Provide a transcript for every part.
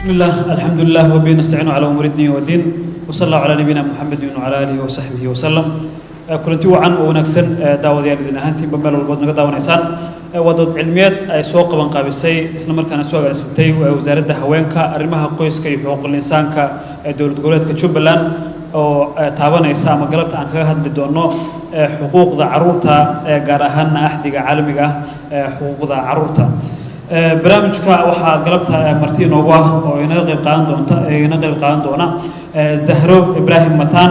بسم الله الحمد لله وبه نستعين على أمور الدين والدين وصلى الله على نبينا محمد وعلى آله وصحبه وسلم كلنتي وعن ونكسن دعوة الذين هنتي بمال والبعض نقدر ونسان ودود علميات سوق بنقابسي إسلام كان سوق الستي ووزارة هوينك أرمها قيس كي حقوق الإنسان كدولة جولات كتشوبلان أو تعبنا إسلام قلبت عن هذا بدونه حقوق ذا عروتها جارهن أحد عالمية حقوق ذا عروتها برامجك waxaa galabta martii noogu ah oo inaga qayb qaadan doona Zahro Ibrahim Matan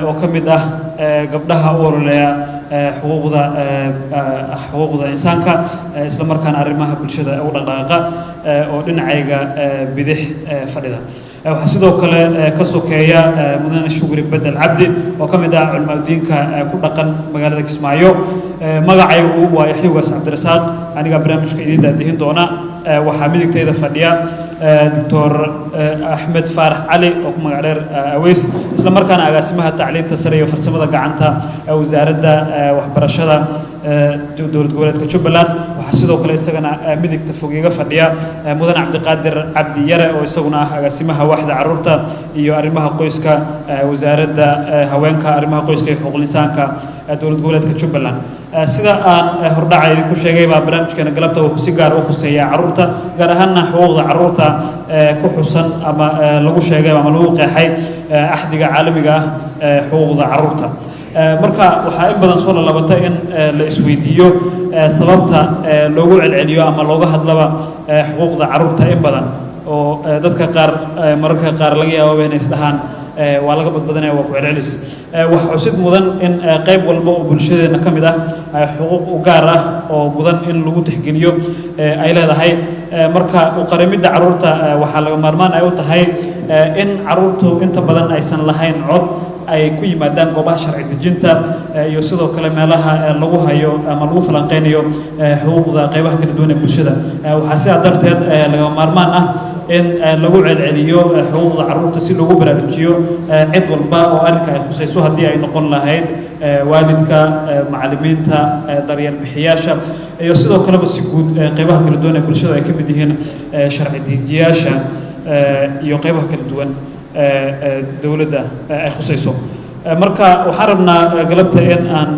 oo kamid ah gabdhaha u ololeeya xuquuqda insaanka isla markaana arrimaha bulshada u dhaqdhaqaaqa oo dhinacayga bidix fadhida waxa sidoo kale ka sokeeya mudane Shukri Bedel Cabdi oo kamid ah culumadiinka ku dhaqan magaalada Kismaayo magacaygu waa Yaxya Waas Cabdirasaaq aniga barnaamijka idin daadihin doona waxa midigtayda fadhiya Dr. Ahmed Farah Ali oo ku magac dheer Aweys isla markaana agaasimaha tacliinta sare iyo farsamada gacanta wasaaradda waxbarashada dowlad goboleedka Jubbaland waxa sidoo kale isagana midigta fogeega fadhiya mudane Cabdiqaadir Cabdi Yare oo isaguna ah agaasimaha waaxda carruurta iyo arrimaha qoyska wasaaradda haweenka arrimaha qoyska iyo xuquuqul insaanka dowlad goboleedka Jubbaland sida aan hordhacay ku sheegay baa barnaamijkeena galabta uu si gaar ah u khuseeyaa carruurta gaar ahaan xuquuqda carruurta ku xusan ama lagu sheegay ama lagu qeexay axdiga caalamiga ah xuquuqda carruurta marka waxa in badan soo laabatay in la isweydiiyo sababta loogu celceliyo ama looga hadlaba xuquuqda carruurta in badan oo dadka qaar mararka qaar laga yaabo inay isdhahaan waa laga badbadanaya waa ku celcelis waxa xusid mudan in qayb walba oo bulshadeena kamid ah xuquuq u gaar ah oo mudan in lagu tixgeliyo ay leedahay marka u qarimida carruurta waxa laga maarmaan ay u tahay in carruurtu inta badan aysan lahayn cod ay ku yimaadaan goobaha sharci dejinta iyo sidoo kale meelaha lagu hayo ama lagu falanqeynayo xuquuqda qaybaha kala duwan ee bulshada waxa sidaa darteed laga maarmaan ah in lagu celceliyo xuquuqda carruurta si loogu baraarujiyo cid walba oo arrinka ay khusayso haddii ay noqon lahayd waalidka macallimiinta daryeel bixiyaasha iyo sidoo kaleba si guud qaybaha kala duwan ee bulshada ay ka mid yihiin sharci dejiyaasha iyo qaybaha kala duwan dawladda ay khusayso marka waxaan rabnaa galabta in aan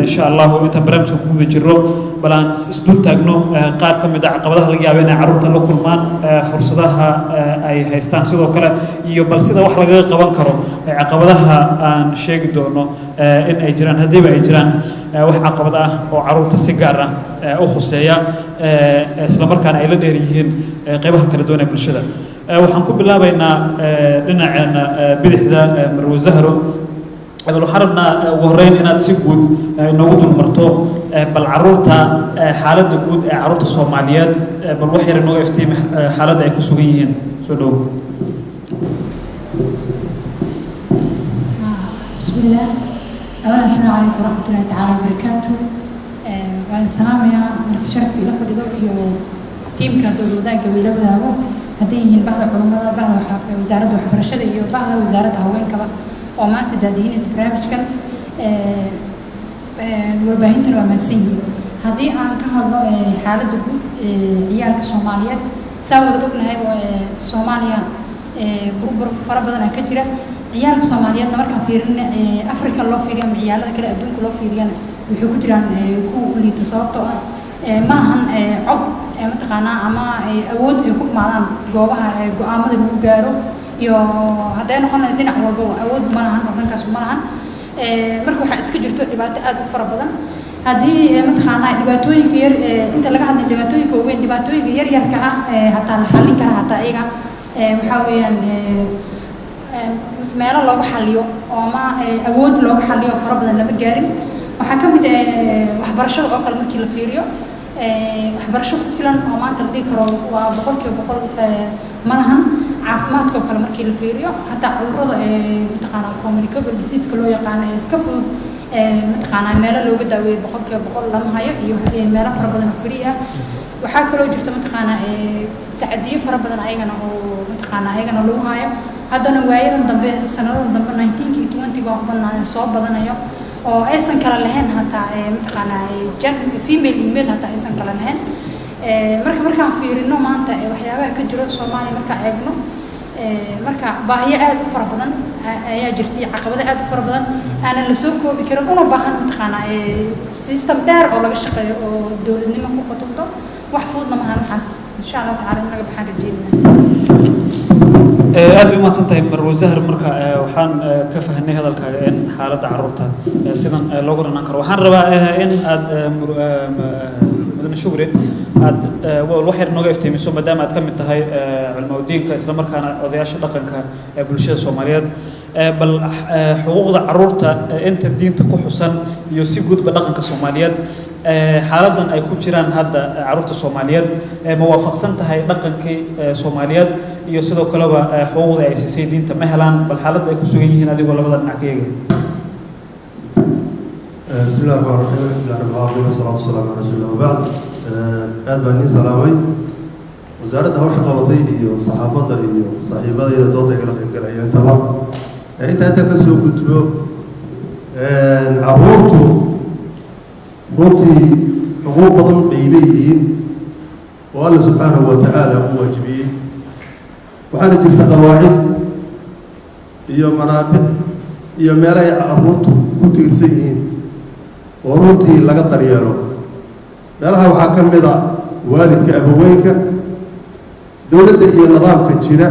insha Allah inta barnaamijka ku guda jirro balaan isdul taagno qaar ka mid ah caqabadaha laga yaabo inay carruurta la kulmaan fursadaha ay haystaan sidoo kale iyo bal sida wax laga qaban karo caqabadaha aan sheegi doono in ay jiraan hadiiba ay jiraan wax caqabad ah oo carruurta si gaar ah u khuseeya isla markaana ay la dheer yihiin qaybaha kala duwan ee bulshada waxaan ku bilaabaynaa dhinaceena bidixda Marwo Zahro waxaan rabnaa ugu horreyn inaad si guud noogu dulmarto bal carruurta xaaladda guud ee carruurta Soomaaliyeed bal wax yar inoo iftiimi xaaladda ay ku sugan yihiin soo dhow bismillah awala assalaamu calaykum waraxmatullaahi tacaala wabarakaatuh waan salaamayaa marti sharafta ila fadhido iyo tiimka dowladda wiila wadaago hadday yihiin bahda culimada bahda wasaaradda waxbarashada iyo bahda wasaaradda haweenkaba oo maanta daadiinaysa barnaamijkan warbaahintan waa mahadsan yihiin haddii aan ka hadlo xaaladda guud ciyaalka Soomaaliyeed saa wada ognahay Soomaaliya burbur fara badan ka jira ciyaalka Soomaaliyeedna markaan fiirino Afrika loo fiiriyo ama ciyaalada kale adduunka loo fiiriyana wuxuu ku jiraan ku liito sababtoo ah ma ahan cod mataqaanaa ama awood ay ku imaadaan goobaha go'aamada lagu gaaro iyo hadday noqon dhinac walba awood ma lahan dhankaas ma lahan marka waxa iska jirto dhibaato aad u fara badan haddii mataqaanaa dhibaatooyinka yar inta laga hadlay dhibaatooyinka weyn dhibaatooyinka yar yarka ah hataa la xallin kara hataa iyaga waxa weeyaan meelo looga xalliyo oo ama awood looga xalliyo fara badan lama gaarin waxaa ka mid waxbarashada oo kale markii la fiiriyo waxbarasho ku filan oo maanta la dhihi karo waa 100% ma lahan caafimaadka kale markii la fiiriyo hatta cudurrada mataqaanaa communicable disease loo yaqaan iska fudud mataqaanaa meelo looga daaweeyo 100% lama hayo iyo meelo fara badan oo free ah waxa kale oo jirta mataqaanaa tacadiyo fara badan ayagana oo mataqaanaa ayagana lagu hayo haddana waayadan dambe sanadadan dambe 19 20 waa banaan soo badanayo oo aysan kala lahayn hatta mataqaanaa female email hatta aysan kala lahayn markaan fiirino maanta waxyaabaha ka jiro Soomaaliya marka eegno marka baahiyo aad u fara badan ayaa jirtay caqabado aad u fara badan aan la soo koobi karin una baahan mataqaana system dheer oo laga shaqeeyo oo dawladnimo ku qotonto wax fududna maahan waxaas insha Allah taala naga baxaan rajeynaa aad ma santahay Marwo Zahar marka waxaan ka fahnay hadalkaaga in xaaladda carruurta sidan loogu ranaan karo waxaan rabaa in aad mudane Shukri aad wax yar nooga iftiimiso maadaama aad ka mid tahay cilmi-diinka isla markaana odayaasha dhaqanka ee bulshada Soomaaliyeed bal xuquuqda carruurta inta diinta ku xusan iyo si gudba dhaqanka Soomaaliyeed xaaladdan ay ku jiraan hadda carruurta Soomaaliyeed ma waafaqsan tahay dhaqankii Soomaaliyeed iyo sidoo kale xuquuqda ay siisay diinta ma helaan bal xaaladda ay ku sugan yihiin adigoo labada dhinac ka eegay بسم الله الرحمن الرحيم والصلاة والسلام على رسول الله وبعد أدبني سلامي وزارة هوش قبطي وصحافة صاحبة إذا توضع لك القرآن تمام أنت كسوق كتبه عبورته روتي حقوق بضم إليهين والله سبحانه وتعالى هو واجبين وحنا تلك قواعد iyo manaafic iyo meelay carruurtu ku tiirsan yihiin oo runtii laga daryeelo meelaha waxaa ka mid ah waalidka abaweenka dawladda iyo nidaamka jira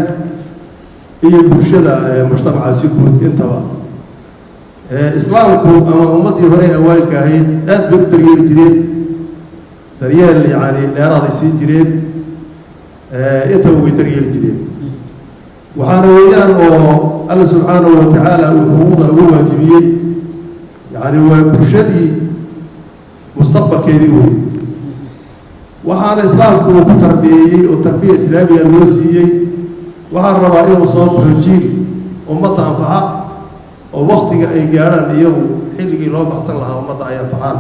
iyo bulshada mujtamaca si guud intaba islaamku ama ummadii hore awaalka ahayd aad bay u daryeeli jireen daryeel yani dheeraaday sii jireen intaba way daryeeli jireen waxaana weeyaan oo alla subxaanahu wa tacaala uu xuquuqda ugu waajibiyey yani waa bulshadii mustaqbalkeedii wey waxaana islaamku uu ku tarbiyeeyey oo tarbiya islaamiya loo siiyey waxaan rabaa inuu soo baxo jiil ummadda anfaca oo waktiga ay gaadhaan iyagu xilligii loo baxsan lahaa ummadda ay anfacaan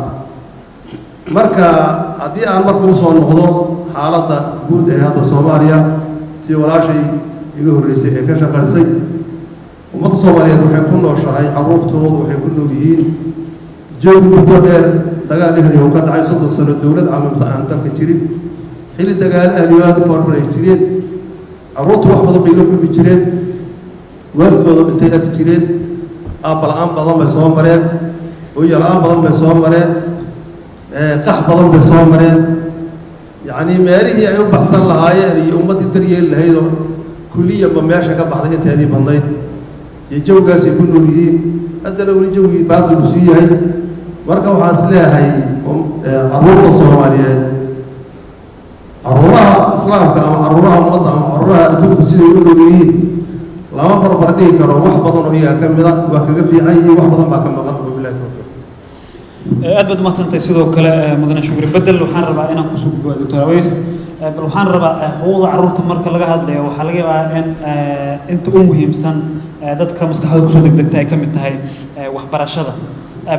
marka haddii aan marka usoo noqdo xaaladda guud ee hadda Soomaaliya si walaashay iga horreysay ee ka shaqaysay ummadda Soomaaliyeed waxay ku nooshahay carruurtoodu waxay ku nool yihiin jawi muddo dheer dagaal ehli oo ka dhacay 30 sano dawlad caamimta aan dalka jirin xilli dagaal ahli aad u farbaray jireen carruurtu wax badan bay la kulmi jireen waalidkooda dhintay ka jireen aabbalaan badan bay soo mareen hooyalaan badan bay soo mareen qax badan bay soo mareen yacni meelihii ay u baxsan lahaayeen iyo ummaddii daryeeli lahayd oo kulliyaba meesha ka baxday inteedii badnayd iyo jawgaasay ku nool yihiin haddana weli jawgii baaqi u sii yahay marka waxaan is leeyahay carruurta Soomaaliyeed carruuraha islaamka ama carruuraha ummadda ama carruuraha adduunka siday u nool yihiin lama barbar dhigi karo wax badan oo iyaga ka mid ah waa kaga fiican yihiin wax badan baa ka maqan wabillahi tawfiiq aad baad maantay sidoo kale mudane Shukri bedel waxaan rabaa inaan ku soo gudbo Dr. Aweys bal waxaan rabaa xuquuqda carruurta marka laga hadlayo waxaa laga yaabaa in inta ugu muhiimsan dadka maskaxdooda kusoo degdegta ay ka mid tahay waxbarashada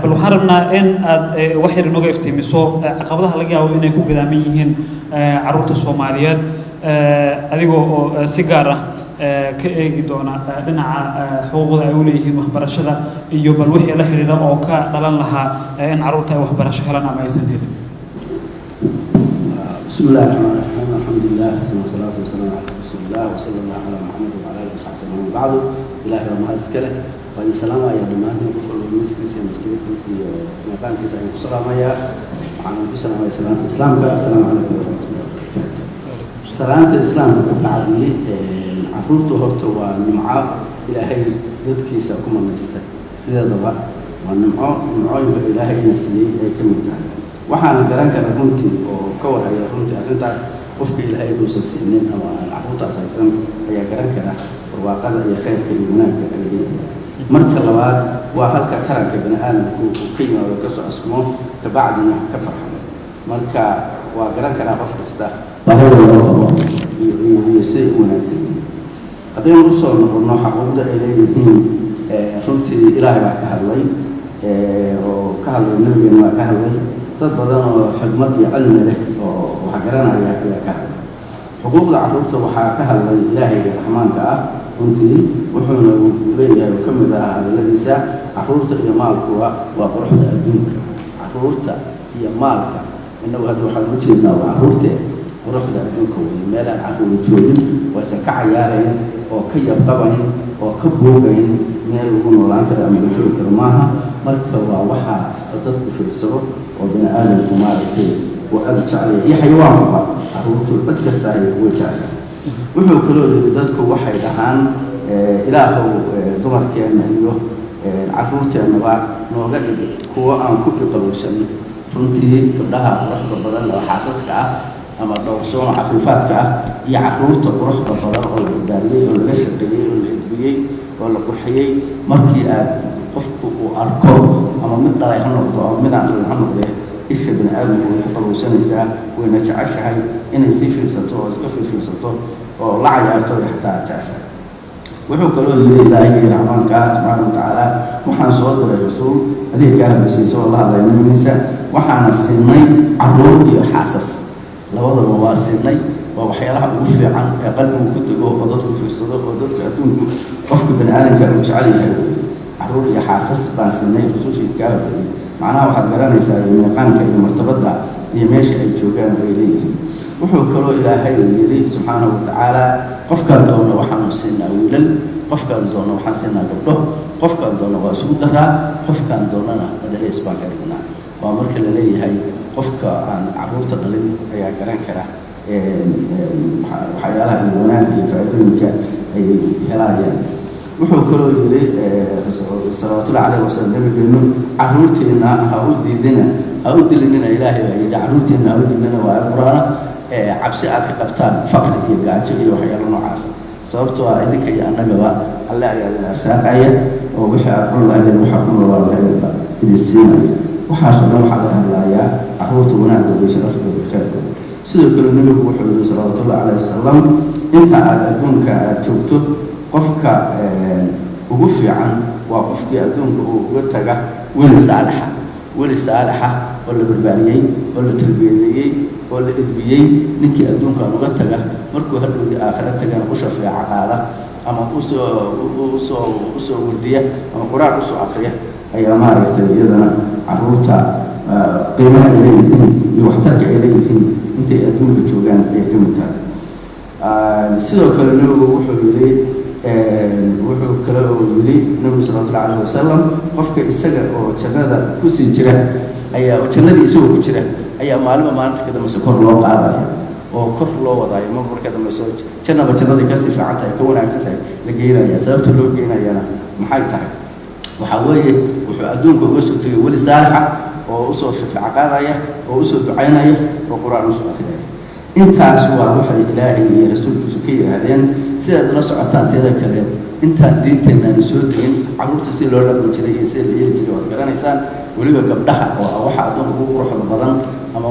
bal waxaan rabnaa in aad wax yar inooga iftiimiso caqabadaha laga yaabo inay ku gadaaman yihiin carruurta Soomaaliyeed adigoo oo si gaar ah ka eegi doona dhinaca xuquuqda ay u leeyihiin waxbarashada iyo bal wixii la xiriira oo ka dhalan lahaa in carruurta ay waxbarasho helaan ama aysan helin بسم الله الرحمن الرحيم الحمد لله والصلاة والسلام على رسول الله وصلى الله على محمد وعلى آله وصحبه وسلم بعد إلهي وما أزكله وإن سلام يا دمان وكفر المسكين يا مسكين يا مكان كيس يا سلام يا عن السلام يا سلام الإسلام السلام عليكم ورحمة الله وبركاته سلامة الإسلام بعدي عفروته هرتو ونمعة إلهي ضد كيس أكون مستك سيدا ضبع ونمعة إلهي نسلي كم تعالى waxaan garan karaa runtii oo ka warhaya runtii arrintaas qofka ilaahay uu siinin ama carruurtaas haysan ayaa garan kara barwaaqada iyo khayrka iyo wanaagga ay leeyihiin marka labaad waa halka taranka bini'aadamku uu ka yimaado ka soo askumo ka bacdina ka farxamo marka waa garan karaa qof kasta baahida loo qabo iyo si wanaagsan haddaynu usoo noqono xaquuqda ay leeyihiin runtii ilaahay baa ka hadlay oo ka hadlay nabigeena waa ka hadlay dad badan oo xigmad iyo cilmi leh oo waxa garanaya ayaa ka hadlay xuquuqda carruurta waxaa ka hadlay ilaahay raxmaanka ah runtii wuxuuna leeyahay oo ka mid ah hadalladiisa carruurta iyo maalkuwa waa quruxda adduunka carruurta iyo maalka innagu hadda waxaan u jeednaa waa carruurte quruxda adduunka weeye meelaan carruur joogin waysan ka cayaarayn oo ka yabqabayn oo ka boogayn meel lagu noolaan karo ama la joogi karo maaha marka waa waxaa dadku fiirsado oo bini aadamku maaragtay uu aad u jeclaya iyo xayawaankuba carruurtu cid kasta ay uga jeceshahay wuxuu kaloo yidhi dadku waxay dhahaan ilaahow dumarkeenna iyo carruurteennaba nooga dhig kuwo aan ku dhiqabowsan runtii gabdhaha quruxda badan oo xaasaska ah ama dhowrsoon oo cafiifaadka ah iyo carruurta quruxda badan oo la badbaadiyey oo laga shaqeeyey oo la edbiyey oo la qurxiyey markii aad qofku uu arko ama mid dhalay ha noqdo ama midaan dhalin ha noqdee isha bini aadamku way ku qabowsanaysaa wayna jeceshahay inay sii fiirsato oo iska fiirsato oo la cayaarto ay xataa jeceshahay wuxuu kaloo yidhi ilaahay raxmaanka subxaana watacaala waxaan soo diray rasuul adiga kaa habisiiso oo la hadlay nimiisa waxaana siinay carruur iyo xaasas labadaba waa siinay waa waxyaalaha ugu fiican ee qalbigu ku dego oo dadku fiirsado oo dadka adduunku qofka bini aadamka uu jecel yahay carruur iyo xaasas baan siinay rasuushii kaa horreeyey macnaha waxaad garanaysaa meeqaanka iyo martabadda iyo meesha ay joogaan ay leeyihiin wuxuu kaloo ilaahay yidhi subxaanahu watacaala qofkaan doona waxaanu siinaa wiilal qofkaan doona waxaan siinaa gabdho qofkaan doona waa isugu daraa qofkaan doonana madhaleys baan ka dhignaa waa marka la leeyahay qofka aan carruurta dhalin ayaa garan kara waxyaalaha iyo wanaag iyo faa'iidooyinka ay helayaan wuxuu kaloo yidhi salawaatullahi calayhi wasalam nabigeenu carruurteenna ha u dilinina ilaahay baa yidhi carruurteenna ha u dilinina waa qur-aana cabsi aad ka qabtaan faqri iyo gaajo iyo waxyaalo noocaasa sababtoo ah idinka iyo annagaba alle ayaa idin arsaaqaya oo wixii aad cun lahaydeen waxaa ku noolaa lahaydba idin siinaya waxaasoo dhan waxaa laga hadlayaa carruurta wanaagooda iyo sharaftooda iyo khayrkooda sidoo kale nebigu wuxuu yidhi salawaatullahi calayhi wasalam inta aad adduunka aad joogto qofka ugu fiican waa qofkii adduunka uu uga taga weli saalixa oo la barbaariyey oo la tarbiyadeeyey oo la edbiyey ninkii adduunkan uga taga markuu hadhowdii aakhira tagana u shafeeca qaada ama usoo wardiya ama qur-aan usoo akriya ayaa maaragtay iyadana carruurta qiimaha ay leeyihiin iyo waxtarka ay leeyihiin intay adduunka joogaan ayay ka mid tahay sidoo kale nebigu wuxuu yidhi wuxuu kale oo yidhi nebigu salawatullahi calayhi wasalam qofka isaga oo jannada kusii jira ayaa jannadii isagoo ku jira ayaa maalinta ka dambaysa kor loo qaadaya oo kor loo wadaayo marka dambaysa jannaba jannadii kasii fiican tahay ka wanaagsan tahay la geynaya sababta loo geynayana maxay tahay waxaa weeye wuxuu adduunka uga soo tegay weli saalixa oo usoo shafeeco qaadaya oo usoo ducaynaya oo qur-aan usoo akhriyaya intaas waa waxay ilaahay iyo rasuulkiisu ka yidhaahdeen sidaad la socotaan teeda kale intaan diinteennaani soo degin carruurta si loo dhaqmi jiray iyo sida la yeeli jiray waad garanaysaan weliba gabdhaha oo waxa adduunka ugu quruxda badan ama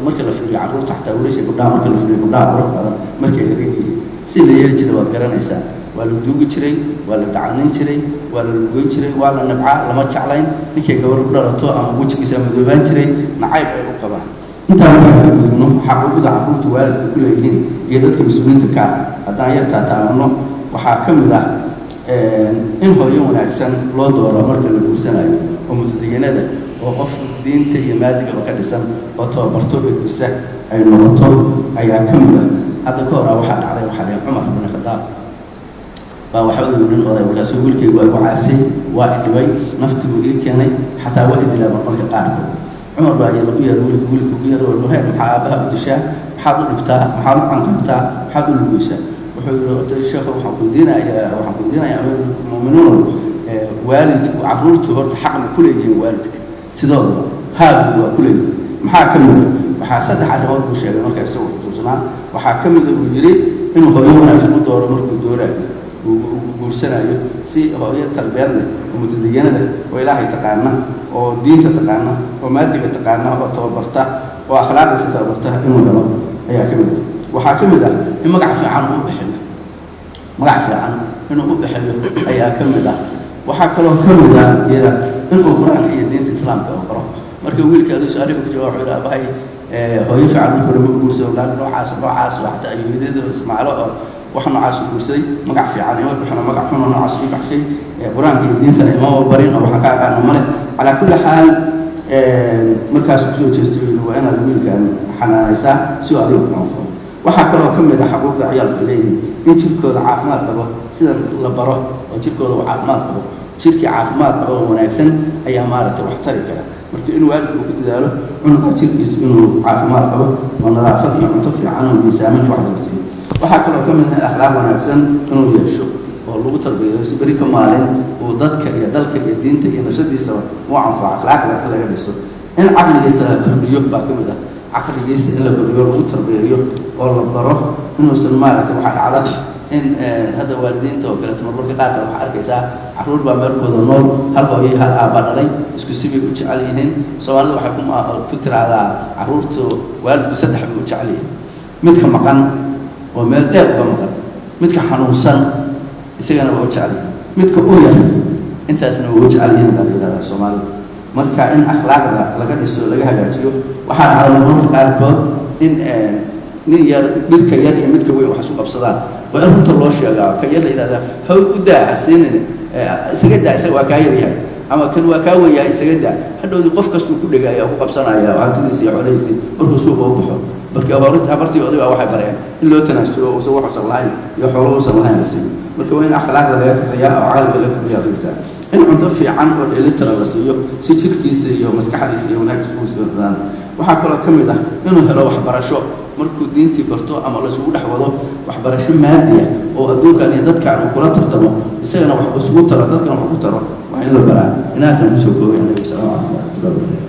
marka la fiiriyo carruurta xataa wiilasha gabdhaha marka la fiiriyo gabdhaha qurux badan markay yaryaryihiin si la yeeli jiray waad garanaysaa waa la duugi jiray waa la dacalnin jiray waa la lugoyn jiray waa la nabcaa lama jeclayn ninkay gabar u dhalato ama wejigiisa madoobaan jiray nacayb ay u qabaan intaan waxaan ka gudubno xaquuqda carruurta waalidka ku leeyihiin iyo dadka mas-uuliyiinta ka haddaan yartaa taabanno waxaa ka mid ah in hooyo wanaagsan loo dooro marka la guursanayo oo mutadayanada oo qof diinta iyo maadigaba ka dhisan oo tababarto edbisa ay noqoto ayaa ka mid ah hadda ka hor waxaa dhacday waxaa leeyahay cumar bin khadaab baa waxaa u nin oday markaasuu wiilkaygu waa igu caasay waa idhibay naftigu ii keenay xataa waa idilaa marmarka qaarkood cumar baa yar u yar wiilka ku yar oo maxaa aabaha u dishaa maxaad u dhibtaa maxaad u canqabtaa maxaad u lugeysaa wuxuu yidhi horta sheekhu waxaan ku diinayaa mu'miniin waalidku carruurtu horta xaqna ku leeyihiin waalidka sidooda haadu waa ku leeyihiin maxaa ka mid waxaa saddex arrimood buu sheegay markaa isagoo xusuusnaa waxaa ka mid uu yidhi inuu hooyo wanaagsan u dooro markuu dooraayo uu guursanayo si hooyo talbeed leh oo mutadayanada oo ilaahay taqaana oo diinta taqaana oo maadiga taqaana oo tababarta oo akhlaaqdiisa tababarta inuu helo ayaa ka mid waxaa ka mid ah in magac fiican uu bixiyo magac fiican inuu u bixiyo ayaa ka mid ah waxaa kaloo ka mid ah iyada inuu qur-aanka iyo diinta islaamka oo qoro marka wiilka aduu su-aalihi ku jawaab wuxuu yidhi abahay hooyo fiican markuu lama guursado naag noocaas oo xataa ayuudadeeda ismaaciilo oo wax noocaas u guursaday magac fiican ima bixino magac xuno noocaas u baxshay qur-aanka iyo diintana imama barin oo waxaan ka aqaano male calaa kulli xaal markaas kusoo jeestay waa inaad wiilkan xanaanaysaa si uu adiga ku anfo waxaa kaloo ka mid ah xuquuqda ciyaalku leeyihiin in jirkooda caafimaad qabo sida la baro oo jirkooda uu caafimaad qabo jirkii caafimaad qabo oo wanaagsan ayaa maaragtay wax tari kara marka in waalidku ku dadaalo cunuga jirkiisu inuu caafimaad qabo oo nadaafad iyo cunto fiican oo miisaaman wax la siiyo waxaa kaloo ka mid ah akhlaaq wanaagsan inuu yeesho oo lagu tarbiyayo si beri ka maalin uu dadka iyo dalka iyo diinta iyo nashadiisa u anfaco akhlaaqda laga dhiso in caqligiisa la kordhiyo baa ka mid ah caqligiisa in la kordhiyo lagu tarbiyayo oo la baro inuusan maaragtay waxaa dhacda in hadda waalidiinta oo kaleeto marmarka qaarka waxaa arkaysaa carruur baa meelkooda nool hal hooyay hal aabba dhalay isku sibay u jecel yihiin soomaalida waxay ku tiraahdaa carruurtu waalidku saddex buu u jecel yahay midka maqan oo meel dheer uga maqan midka xanuunsan isagana waa u jecel yahay midka u yar intaasna waa u jecel yihiin baa la yidhahdaa soomaalida marka in akhlaaqda laga dhiso laga hagaajiyo waxaa dhacda marmarka qaarkood in nin yar midka yar iyo midka weyn wax isku qabsadaan waa in runta loo sheegaa ka yar la yidhahdaa haw u daa hasiinin isaga daa isaga waa kaa yar yahay ama kan waa kaa weyn yahay isaga daa hadhowdii qof kastuu ku dhegaya ku qabsanaya hantidiisa iyo xoolahiisii markuu suuqa u baxo marka habartii oday baa waxay bareen in loo tanaasulo uusan wax usan lahayn iyo xoolo uusan lahayn la siiyo marka waa in akhlaaqda laga kaxeeyaa oo caqliga la kordhiyaa qiisa in cunto fiican oo dheelitira la siiyo si jirkiisa iyo maskaxdiisa iyo wanaaggiisa uu sii wadaan waxaa kaloo ka mid ah inuu helo waxbarasho markuu diintii barto ama la isugu dhex wado waxbarasho maadiya oo adduunkan iyo dadkan uu kula tartamo isagana wax isugu taro dadkana wax ku taro waa in la baraa inaasaan kusoo koobay nabi sallallahu alayhi wasallam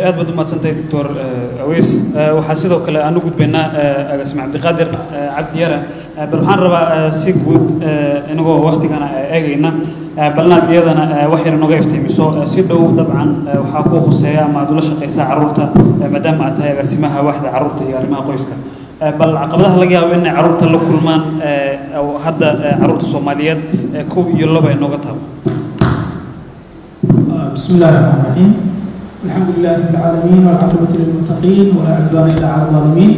aad baad u mahadsantahay doctor aweys waxaa sidoo kale aan u gudbaynaa agaasime cabdiqaadir cabdi yare bal waxaan rabaa si guud inagoo waktigana eegayna balnaad iyadana wax yar nooga iftiimiso si dhow dabcan waxaa ku khuseeya ama aad ula shaqaysaa carruurta maadaama aad tahay agaasimaha waaxda carruurta iyo arrimaha qoyska bal caqabadaha laga yaabo inay carruurta la kulmaan hadda carruurta soomaaliyeed kow iyo laba ay nooga taabo بسم الله الرحمن الرحيم الحمد لله رب العالمين والعاقبة للمتقين ولا عدوان إلا على الظالمين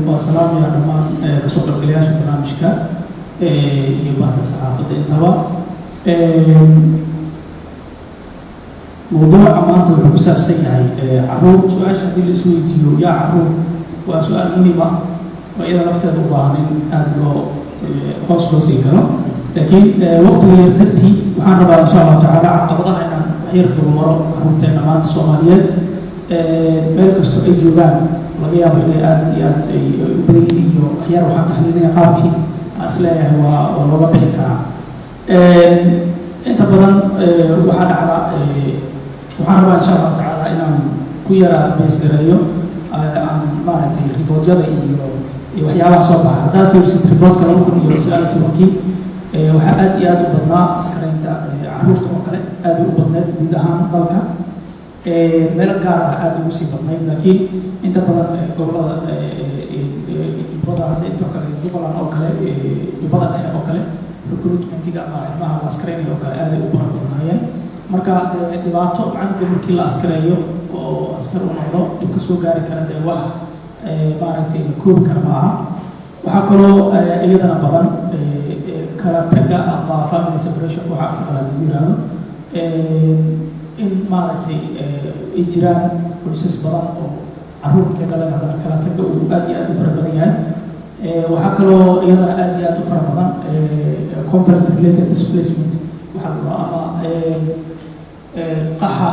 وسلام يا رحمن كسوق القلياش برنامجك يبقى الصحافة انتبه موضوع أمانته وحساب سيئة عروض سؤال شديد السويتيو يا عروض وسؤال مهم وإذا لفتت أباهن أدلو خاص بسيطة لكن وقت يرتدي وحنا ربنا إن شاء الله تعالى عقبضها إن حيرة المرة عروضتين أمانة الصومالية ملكستو أي جوبان لقيا بليات بريدي وحيار وحنا تحليلية قابكي أسلحة والوضع بحكا أنت بدن وحنا على وحنا ربنا إن شاء الله تعالى إن كويرا بيسيريو عن مارتي ريبوت جرى وحياها صباح هذا في ريبوت كلام ممكن يسأل توكي waxaa aad iyo aad u badnaa askaraynta carruurta oo kale aad u badneed guud ahaan dalka meel gaar ah aad ugu sii badnayd laakiin inta badan gobolada jubbada hadda intoo kale jubbaland oo kale jubbada dhexe oo kale recruitmentiga ama arrimaha la askaraynaya oo kale aaday u badnaayeen marka dhibaato macalinka markii la askareeyo oo askar u noqdo dhib ka soo gaari kara dee wax maaragtay la koobi kara maaha waxaa kaloo iyadana badan kala taga ama family separation waxa afka qalaad lagu yiraahdo in maaragtay ay jiraan qoysas badan oo carruurta dhalan haddana kala taga uu aad iyo aad u fara badan yahay waxaa kaloo iyadana aad iyo aad u fara badan conflict related displacement waxaa la ama qaxa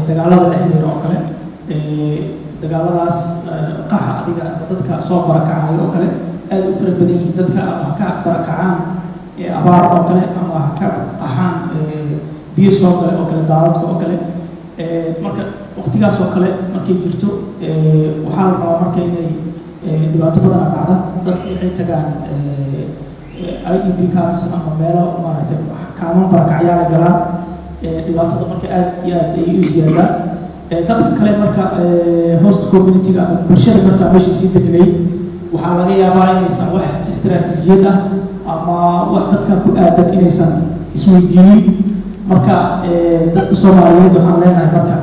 dagaalada dhexdeeda oo kale dagaaladaas qaxa adiga dadka soo barakacayo oo kale aad u fara badan yihiin dadka ama ka barakacaan abaar oo kale ama ka qaxaan biyo soo gale oo kale daadadka oo kale marka waqtigaas oo kale markay jirto waxaa la rabaa marka inay dhibaato badan dhacda dadka waxay tagaan IDP camps ama meelo maaragtay kaaman barakacyaala galaan dhibaatada marka aad iyo aad ay u ziyaadaan dadka kale marka host community-ga ama bulshada marka meesha sii degnay waxaa laga yaabaa inaysan wax istiraatiijiyad ah ama wax dadka ku aadan inaysan isweydiinin marka dadka Soomaaliyeed waxaan leenahay marka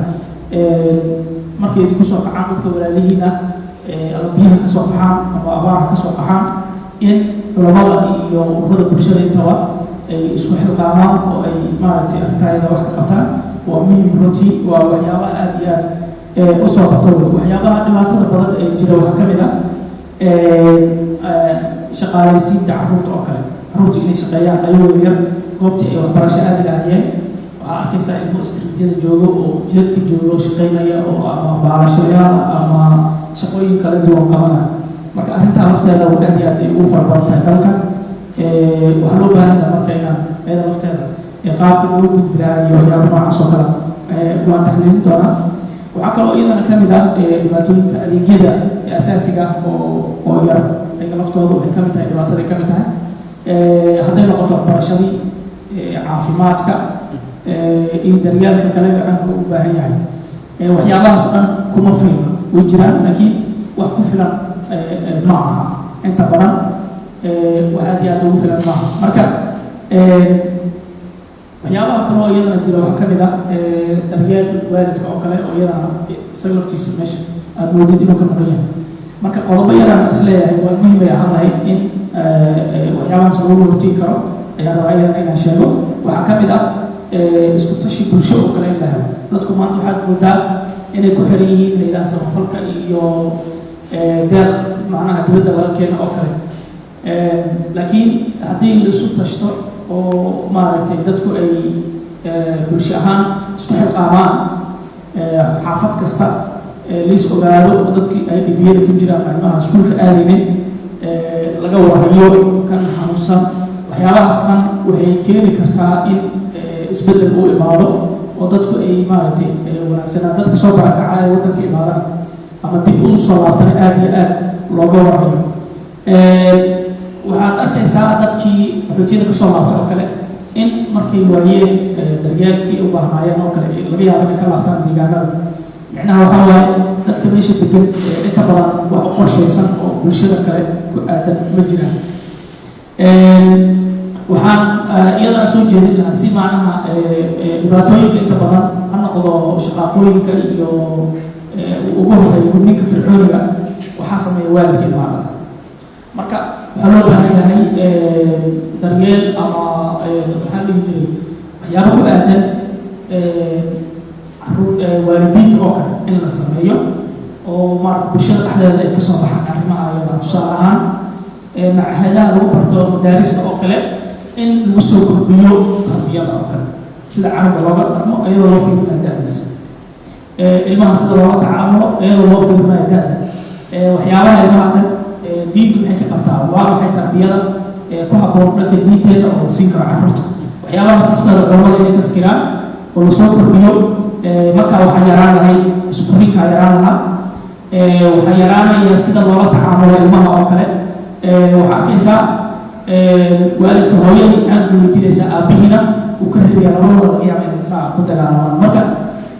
markay idinku soo kacaan dadka walaalihiina ama biyaha ka soo baxaan ama abaaraha ka soo baxaan in culamada iyo ururada bulshada intaba ay isku xilqaamaan oo ay maaragtay arrintaayada wax ka qabtaan waa muhiim runtii waa waxyaabaha aad iyo aad u soo qabta waxyaabaha dhibaatada badan ee jira waxaa ka mid ah shaqaalaysiinta carruurta oo kale carruurta inay shaqeeyaan ayagoo yar goobtii ay waxbarasho aadi lahaayeen waxaa arkaysaa ilmo istriityada joogo oo jeedka joogo oo shaqeynaya oo ama baalashayaal ama shaqooyin kala duwan qabana marka arrintaa lafteeda aad iyo aad ay ugu farabadan tahay dalka waxaa loo baahan yahay marka inaan iyada lafteeda qaabka loo gudbi lahaa iyo waxyaaba noocaas oo kale waan taxliilin doonaa waxaa kaloo iyadana ka mid ah dhibaatooyinka adeegyada asaasiga oo yar ayaga laftooda waxay ka mid tahay dhibaataday ka mid tahay hadday noqoto waxbarashadii caafimaadka iyo daryeelka kale aanku u baahan yahay waxyaabahaas dhan kuma filna way jiraan laakiin wax ku filan ma aha inta badan wax aad iyo aad ugu filan maaha marka waxyaabaha kale oo iyadana jira waxaa ka mid ah daryeel waalidka oo kale oo iyadana isaga laftiisa meesha aada moodid inuu ka maqan yahay marka qodobo yaraan isleeyahay waa muhiim ay ahaan lahayd in waxyaabahaas lagu hortegi karo ayaa rabaa iyadana inaan sheego waxaa ka mid ah isku tashi bulsho oo kale in la helo dadku maanta waxaad moodaa inay ku xiran yihiin haydaha samafalka iyo deeq macnaha dibadda laga keeno oo kale laakiin haddii la isu tashto oo maaragtay dadku ay bulsho ahaan isku xilqaamaan xaafad kasta lais ogaado oo dadkii ay dhibiyada ku jiraan arrimaha iskuulka aadaynin laga warayo kan xanuunsan waxyaabahaas dhan waxay keeni kartaa in isbeddel uu imaado oo dadku ay maaragtay wanaagsanaa dadka soo barakaca ee waddanka imaadana ama dib u soo laabtana aada iyo aad looga warayo waxaad arkaysaa dadkii xoojiyada kasoo laabtay oo kale in markay waayeen daryeelkii u baahnaayeen oo kale laga yaabo inay ka laabtaan deegaanada micnaha waxaa waaye dadka meesha degan inta badan wax u qorshaysan oo bulshada kale ku aadan ma jiraan waxaan iyadana soo jeedin lahaa si macnaha dhibaatooyinka inta badan ha noqdo shaqaaqooyinka iyo ugu horeeya gudninka fircooniga waxaa sameeya waalidka ilmaada marka waxaa loo baahan yahay daryeel ama maxaa dhihi jiray waxyaaba ku aadan waalidiinta oo kale in la sameeyo oo maarata bulshada dhexdeeda ay kasoo baxaan arrimaha ayada tusaale ahaan macahadaha lagu barto madaarista oo kale in lagu soo kordhiyo tarbiyada oo kale sida carabka looga dhaqmo iyadoo loo fiirinayo da-diisa ilmaha sida looga tacaamulo iyadoo loo fiirinayo da-da waxyaabaha ilmaha dhan diintu maxay ka qabtaa waa maxay tarbiyada ku habboon dhanka diinteeda oo la siin karo carruurta waxyaabahaas naftooda culamada inay ka fikiraan oo lasoo kordhiyo markaa waxaa yaraan lahay iskurinkaa yaraan lahaa waxaa yaraanaya sida loola tacaamulo ilmaha oo kale waxaa arkaysaa waalidka hooyadii aad u weydiinaysaa aabihiina uu ka reebaya labadooda laga yaaba inay saa ku dagaalamaan marka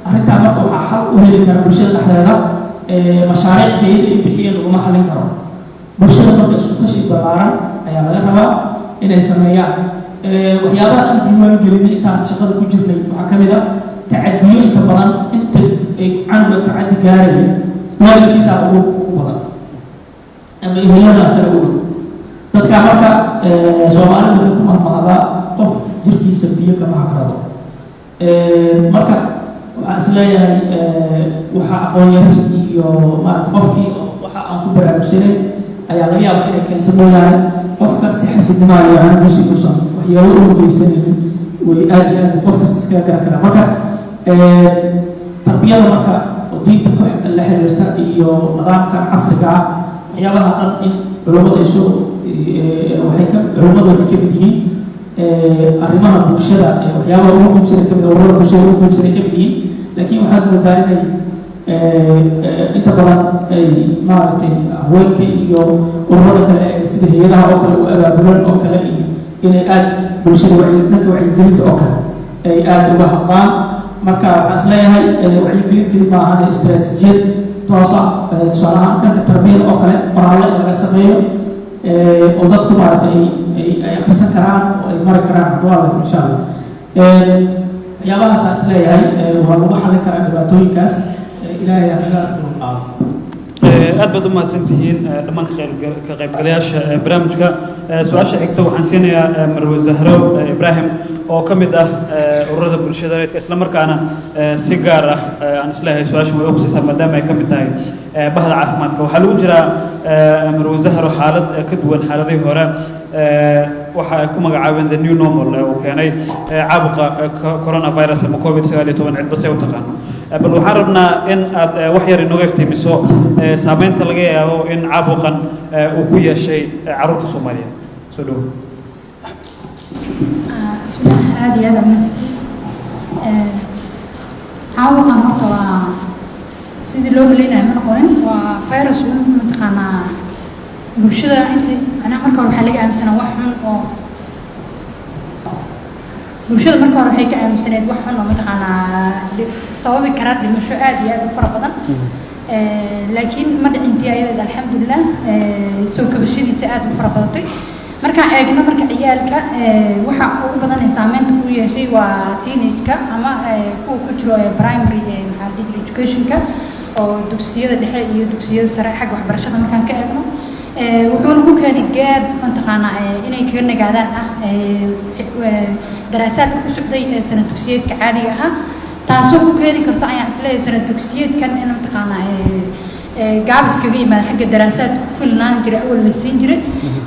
arrintaa marka waxaa xal u heli kara bulshada dhexdeeda mashaariic hayada in bixiyeen laguma xalin karo bulshada marka isku tashi ballaaran ayaa laga rabaa inay sameeyaan waxyaabaha aan diiwaan gelin intaan shaqada ku jirnay waxaa ka mid ah tacadiyo inta badan inta ay canuga tacadi gaaraya waalidkiisaa ugu badan ama eheladaasana u dhow dadkaa marka soomaalida waxay ku mahmahdaa qof jirkiisa biyo kama hakrado marka waxaan is leeyahay waxa aqoon-yari iyo maarata qofkii waxa aan ku baraarugsanay ayaa laga yaaba inay keento mooyaane qofka si xasidnimaa iyo canugiisa inuusan waxyaalo ugu geysanaynin way aad iyo aad qof kasta iskaga garan karaa marka tarbiyada marka oo diinta la xiriirta iyo nidaamka casriga ah waxyaabaha dhan in culummada ay soo culummadu waxay ka mid yihiin arrimaha bulshada waxyaabaha ugu muhiimsan kamid ururada bulshada ugu muhiimsan ka mid yihiin laakiin waxaad moodaa inay inta badan ay maaragtay haweenka iyo ururada kale sida hay-adaha oo kale u abaabulan oo kale iyo inay aad bulshada dhanka wacyigelinta oo kale ay aad uga hadlaan marka waxaan is leeyahay wacyigelin keli ma ahan istaraatiijiyad toosa tusaale ahaan dhanka tarbiyada oo kale qoraallo laga sameeyo oo dadku maaragtay ay akhrisan karaan oo ay mari karaan hadwaala insha allah waxyaabahaasaan is leeyahay waa lagu xallin karaa dhibaatooyinkaas ilaahay anaga dulqaado aad baad u mahadsantihiin dhammaan ka qaybgalayaasha barnaamijka su-aasha xigta waxaan siinayaa marwe zahro ibraahim oo ka mid ah ururada bulshada reedka isla markaana si gaar ah aan isleeyahay su-aashan way u khusaysaa maadaama ay ka mid tahay bahda caafimaadka waxaa lagu jiraa marwe zahro xaalad ka duwan xaaladihii hore waxa ay ku magacaabeen the new normal uu keenay caabuqa coronavirus ama covid-19 cidba say u taqaano bal waxaan rabnaa in aad wax yar inooga iftiimiso saameynta laga yaabo in caabuqan uu ku yeeshay carruurta soomaaliyeed soo dhowo bismillaah aad iyo aad amaansantii caabuqan horta waa sidii loo malaynayo ma noqonin waa virus mataqaanaa bulshada intii macnaha marka hore waxaa laga aaminsanaa wax xun oo bulshada marka hore waxay ka aaminsaneed wax xun oo mataqaanaa sababi kara dhimasho aad iyo aad u fara badan laakiin ma dhicintii ayadeed alxamdulilah soo kabashadiisa aad u fara badatay markaan eegno marka ciyaalka waxa ugu badan ee saameynta ku yeeshay waa teenage-ka ama kuwa ku jiro primary maxaa la dhihi education-ka oo dugsiyada dhexe iyo dugsiyada sare xagga waxbarashada markaan ka eegno wuxuuna ku keenay gaab mataqaanaa inay kaga nagaadaan daraasaadka ku socday ee sanad dugsiyeedka caadiga ahaa taasoo ku keeni karto ayaan isleeyahay sanad dugsiyeedkan in mataqaanaa gaabis kaga yimaada xagga daraasaadka ku filnaan jiray awal la siin jiray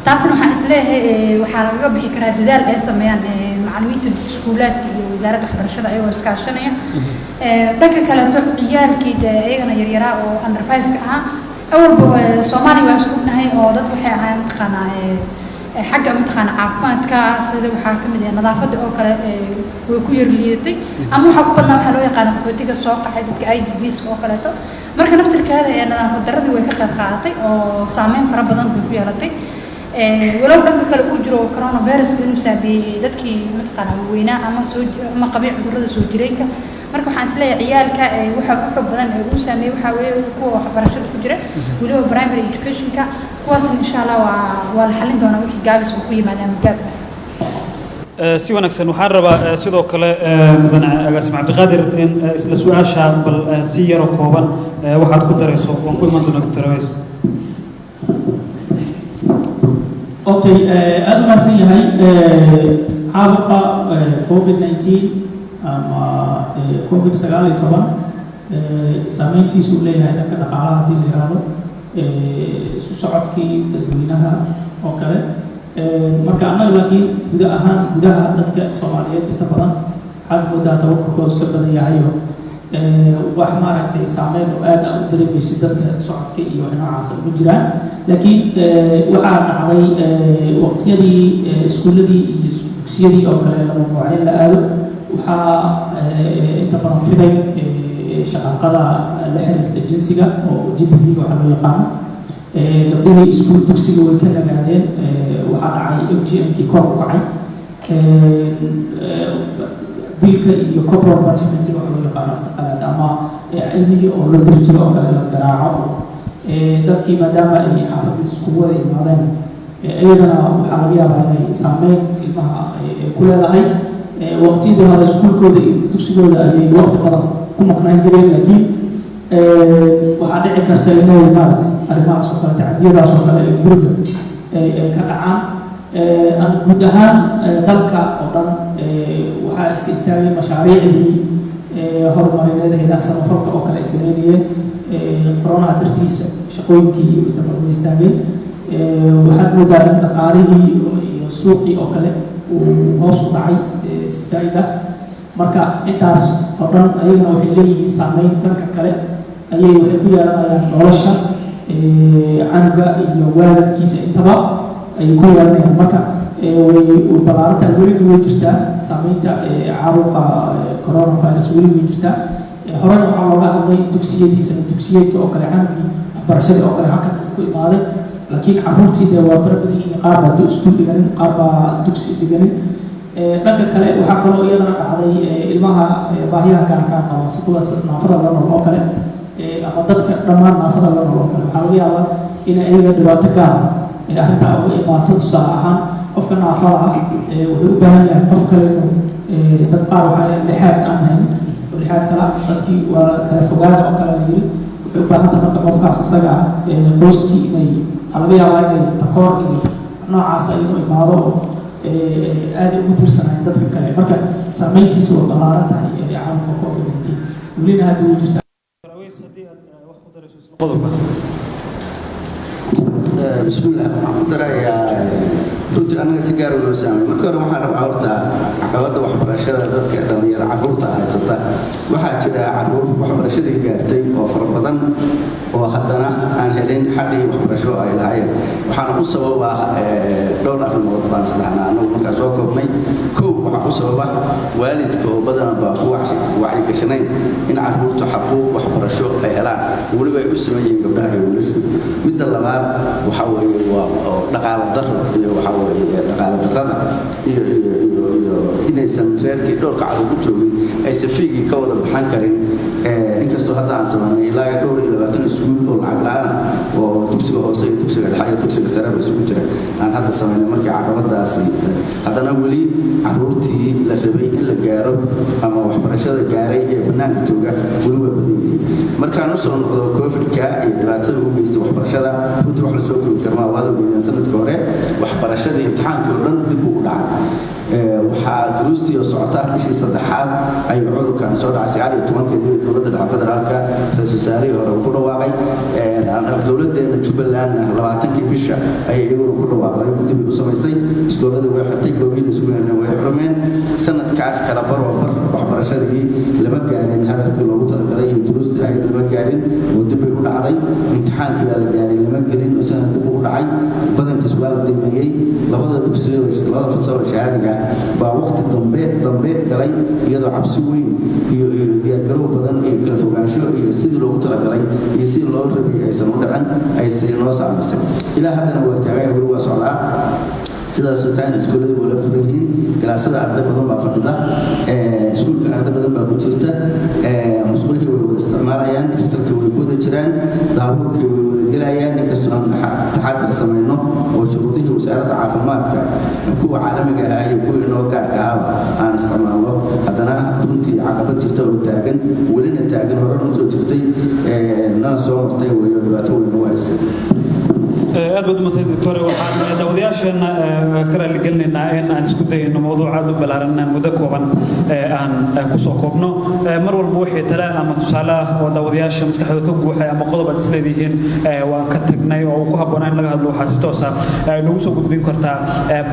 taasna waxaan isleeyahay waxaa lagaga bixi karaa dadaal ay sameeyaan macallimiinta iskuulaadka iyo wasaaradda waxbarashada ayagoo iskaashanaya dhanka kaleeto ciyaalkii iyagana yaryaraa oo under 5-ka ahaa awalba soomaaliya waa isku nahay oo dad waxay ahaayeen mataqaanaa xagga mataqaanaa caafimaadka sida waxaa ka mid ah nadaafadda oo kale way ku yar liidatay ama waxaa ku badnaa waxaa loo yaqaana qaxootiga soo qaxay dadka IDPs oo kaleeto marka naftirkeeda nadaafad darradii way ka qayb qaadatay oo saameyn fara badan bay ku yeelatay walow dhanka kale uu jiro coronavirus inuu saameeyey dadkii mataqaanaa weynaa ama qabay cudurrada soo jireenka marka waxaan isleeyahay ciyaalka waxa ku xog badan ee uu saameeyey waxaa weeye kuwa waxbarashada ku jira weliba primary education-ka kuwaasna insha allah waa la xallin doonaa wixii gaabis uu ku yimaada ama gaab si wanaagsan waxaan rabaa sidoo kale mudane agaasime cabdiqaadir in isla su-aasha bal si yaroo kooban waxaad ku darayso waan ku iman doonaa dr aways okay aad umahadsan yahay caabuqa covid-19 ama covid-19 saameyntiisu leeyahay dhanka dhaqaalaha haddii la yiraahdo isu socodkii dadweynaha oo kale marka annaga laakiin gudaha dadka soomaaliyeed inta badan waxaad moodaa tawakulkooda iska badan yahayo wax maaragtay saameyn oo aad u dareemaysa dadka socodka iyo wax noocaas ugu jiraan laakiin waxaa dhacday waqtiyadii iskuuladii iyo dugsiyadii oo kale laba nooceen la aado waxaa inta badan fiday shaqaaqada la xiriirta jinsiga oo GBV waxaa loo yaqaano gabdhihii iskuul dugsiga way ka nagaadeen waxaa dhacay FGM-kii kor u kacay dilka iyo corporal punishment waxa loo yaqaano afka qalaad ama cilmigii oo la diri jiro oo kale la garaaco dadkii maadaama ay xaafadii iskugu wada imaadeen iyadana waxaa laga yaabaa inay saameyn ilmaha ku leedahay waqtiyadii hore iskuulkooda iyo dugsigooda ayay waqti badan ku maqnaan jireen laakiin waxaa dhici karta inay maaragtay arrimahaas oo kale tacdiyadaas oo kale guriga ay ka dhacaan guud ahaan dalka oo dhan waxaa iska istaagay mashaariicdii horumarineed hay'adaha samafalka oo kale ay sameynayeen koronaha dartiisa shaqooyinkii inta badan way istaageen waxaad moodaa in dhaqaalihii iyo suuqii oo kale uu hoos u dhacay si saa'id ah marka intaas oo dhan ayagana waxay leeyihiin saameyn dhanka kale ayay waxay ku yeelanayaan nolosha canuga iyo waalidkiisa intaba ayay ku yeelanayaan marka way ballaarantaa weliba way jirtaa saameynta caabuqa coronavirus weli way jirtaa horena waxaa looga hadlay dugsiyadiisa dugsiyeedka oo kale canugii waxbarashadii oo kale halkan ku imaaday laakiin carruurtii dee waa fara badan yihiin qaar baa iskuul dhiganin qaar baa dugsi dhiganin dhanka kale waxaa kaloo iyadana dhacday ilmaha baahiyaha gaarkaa qaba si kuwa naafada la nool oo kale ama dadka dhammaan naafada la nool oo kale waxaa laga yaabaa in ayaga dhibaato gaar arrintaa uga imaato tusaale ahaan qofka naafada ah wuxuu u baahan yahay qof kale inuu dad qaar waxaa lixaad aan hayn oo lixaad kala dadkii waa kala fogaada oo kale la yiri wuxuu waxay u baahan tahay marka qofkaas isaga qoyskii inay laga yaabaa inay takoor iyo noocaas ay u imaado aad ugu tirsanayn dadka kale marka saameyntiisa waa ballaaran tahay caabuqa covid-19 welina hadda way jirtaa بسم الله الرحمن الرحيم runtii anaga si gaar ah saamay marka hore waxaan rabaa horta caqabada waxbarashada dadka dhalinyarada carruurta haysata waxaa jira carruur waxbarashada gaartay oo fara badan oo haddana aan helin xaqii waxbarasho ay lahaayeen waxaana u sababa dhowr arrimood baan isdhahnaa anagu markaa soo koobnay kow waxaa u sababa waalidka oo badan baa ku wacyi gashanayn in carruurtu xaquuq waxbarasho ay helaan weliba ay u sameeyeen gabdhaha iyo wiilashu midda labaad waxa weeye waa dhaqaale darro iyo waxa dhaqaale darrada iyo inaysan reerkii dhowrka cadow u joogin aysan fiigii ka wada baxan karin inkastoo hadda aan samaynay ilaa dhowr iyo 20 iskuul oo lacag la'aan oo dugsiga hoose iyo dugsiga dhexe iyo dugsiga sare ba isugu jira aan hadda samaynay markii caqabadaasi haddana weli carruurtii la rabay in la gaaro ama waxbarashada gaaray ee bannaanka jooga weli waa badan yihiin markaan u soo noqdo covid-ka iyo dhibaatada u geystay waxbarashada runtii wax la soo koobi karmaa waada weeyaan sanadka hore waxbarashada imtixaankii oo dhan dib u dhacay waxaa duruustii oo socota bishii saddexaad ay cudurkan soo dhacay 19 dowladda dhexe federaalka ra'iisul wasaarihii hore ku dhawaaqay dowladdeena Jubbaland 20kii bisha ay iyaguna ku dhawaaqay guddiga u samaysay iskoolada way xirtay goobihiina suugaana way xirmeen sanadkaas kala bar waxbarashadii lama gaarin hadafkii loogu talagalay in duruustii ay lama gaarin oo dib u dhacday imtixaankii baa la gaaray lama gelin oo sanad dib u dhacay badankiis waa la diimeeyay labada dugsiyo labada fasal shahaadiga baa waqti dambe galay iyadoo cabsi weyn iyo diyaargarow badan iyo kala fogaansho iyo sidii loogu talagalay iyo sidii loo rabay aysan u dhacin aysan noo saamaysay ilaa haddana waa taagay weli waa socdaa sidaas oo taan iskuulada wala furan kalaasada arday badan baa fadhida iskuulka arday badan baa ku jirta mas'uuliyadda way wada isticmaalayaan fasalka way wada jiraan daaburka way wada gelayaan inkastoo aan taxadar sameeyno oo shuruudihii wasaaradda caafimaadka kuwa caalamiga ah iyo kuwa inoo gaarka ah aan isticmaalno haddana runtii caqabad jirta oo taagan welina taagan hore u soo jirtay nala soo martay way dhibaato weyn u haysay aad baad umatay doctor waxaan dawadayaashana ka raali gelinaynaa in aan isku dayno mowduuc aad u ballaaran muddo kooban aan ku soo koobno mar walba wixii tala ama tusaale ah oo dawadayaasha maskaxdooda ka guuxay ama qodob aad isleedihiin waan ka tagnay oo ku habboonaa in laga hadlo waxaa si toos ah nagu soo gudbin kartaa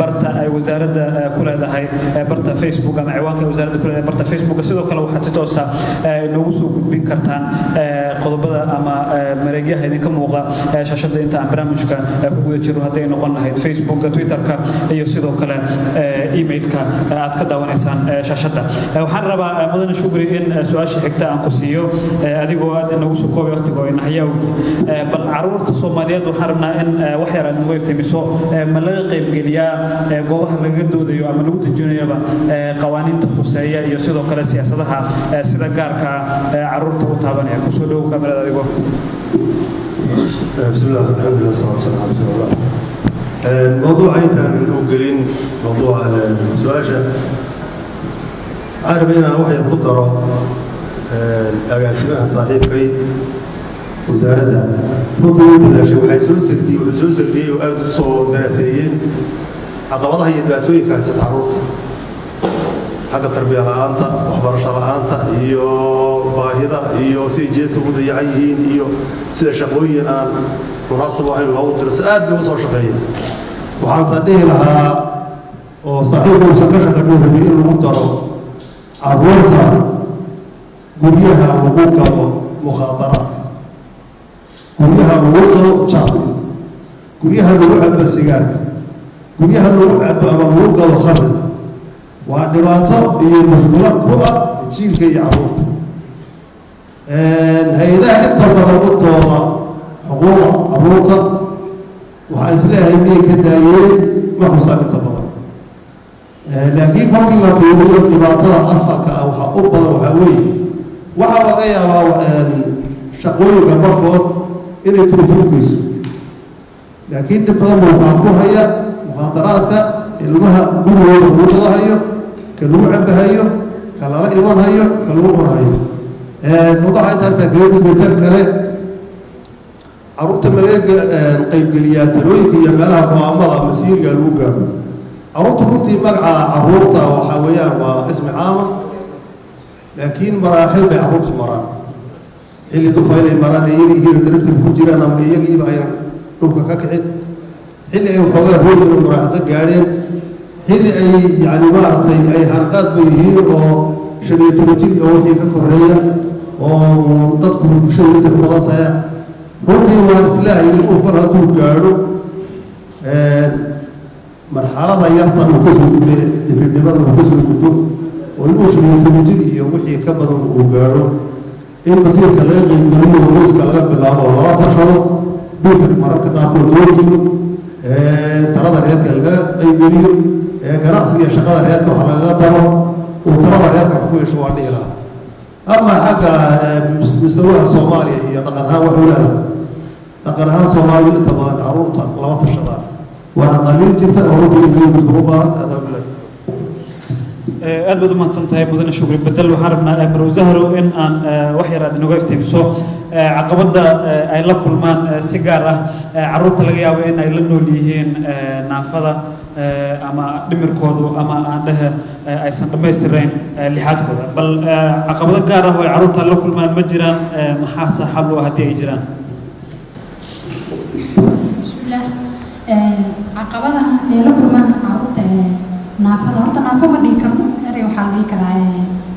barta ay wasaaradda ku leedahay barta Facebook ama ciwaanka ay wasaaradda ku leedahay barta Facebook sidoo kale waxaad si toos ah nagu soo gudbin kartaan qodobada ama mareegyaha idinka muuqa shaashada inta aan barnaamijka ku guda jiro haday noqon lahayd Facebook Twitter-ka iyo sidoo kale email-ka aad ka daawanaysaan shaashada waxaan rabaa mudan shukri in su'aasha xigta aan ku siiyo adigoo aad nagu soo koobay waqtiga in hayaw bal caruurta Soomaaliyeed waxaan rabnaa in wax yar aad nagu iftiimiso ma laga qayb geliyaa goobaha laga doodayo ama lagu dejinayo qawaaniinta khuseeya iyo sidoo kale siyaasadaha sida gaarka caruurta u taabanaya ku soo dhow kamerada adigoo بسم الله الحمد لله والصلاة والسلام على رسول الله. موضوع أيضا نقولين موضوع السؤال عارف هنا وحي القدرة أجاسمها صاحب في وزارة موضوع كذا شو حيسوس دي وحسوس دي وأدرسوا دراسيين عقبضها يدباتوي كاسة عروض حق التربية لآنتا وحبرشة لآنتا إيو باهدة إيو سيجيتك مضيعيين إيو سيدة شقوية الآن مناصبة أيو الهوتر سآد بوصو شقية وحان صديه لها وصحيحه وسكشة كنوه بإن المنطرة عبورتها قريها وقوقها مخاطرات قريها وقوقها شاطئ قريها وقوقها بسيقات قريها وقوقها وقوقها وخرد ودباتو iyo mashquulad ku ah jiilka iyo carruurta hay'adaha inta badan u dooda xuquuqda carruurta waxaa isleeyahay inay ka daayeen ma xusaan inta badan laakiin markii la fiiriyo dhibaatada asalka ah waxa u badan waxaa weeye waxaa laga yaabaa shaqooyinka markood inay turfurkayso laakiin dhib badan waxaa ku haya muqaadaraadka ilmaha gurigooda lagu wadahayo كلو عبهايو كلا إيمان هايو كلو قرهايو موضوع هذا سكير بيتر كله carruurta malaga qaybgeliyaa talooyinka iyo meelaha go'aamada masiirga lagu gaadho carruurta runtii magaca carruurta waxaa weeyaan waa ismi caama laakiin maraaxil bay carruurtu maraan xilli dufaylay maraan ay yihiin darabtay ku jiraan ama iyagiiba aynan dhulka ka kicin xilli ay waxoogaa roogina muraahaqa gaadheen xilli ay yani maaragtay ay harqaad ba yihiin oo 15 jir oo wixii ka koreeya oo dadku bulshada inta ku badan tahay runtii waan islaahay inuu kor hadduu gaadho marxalada yarta uu ka soo gudbay dibidnimada uu ka soo gudbo oo inuu 15 jir iyo wixii ka badan uu gaadho in masiirka laga qaybgeliyo hooska laga bilaabo laba tashado dhulka mararka qaarkood loo dhigo talada reerka laga qaybgeliyo ganacsiga iyo shaqada reerka wax lagaga daro uu talada reerka wax ku yeesho waa dhihi lahaa ama xagga mustawaha soomaaliya iyo dhaqan ahaan waxuu leedahay dhaqan ahaan soomaaliya inta badan carruurta laba tashadaan waana qaliil jirta oo runtii in laga gudbo u baahan adaa bilaad aad baad u mahadsan tahay mudane shukri bedel waxaan rabnaa marwasahro in aan wax yar aad inooga iftiimiso caqabadda ay la kulmaan si gaar ah carruurta laga yaabo in ay la nool yihiin naafada ama dhimirkoodu ama aan dhehe aysan dhammaystirayn lixaadkooda bal caqabado gaar ah oo ay carruurta la kulmaan ma jiraan maxaase xal u ah haddii ay jiraan bismillah caqabadaha ay la kulmaan carruurta naafada horta naafo ma dhihi karno erey waxaa la dhihi karaa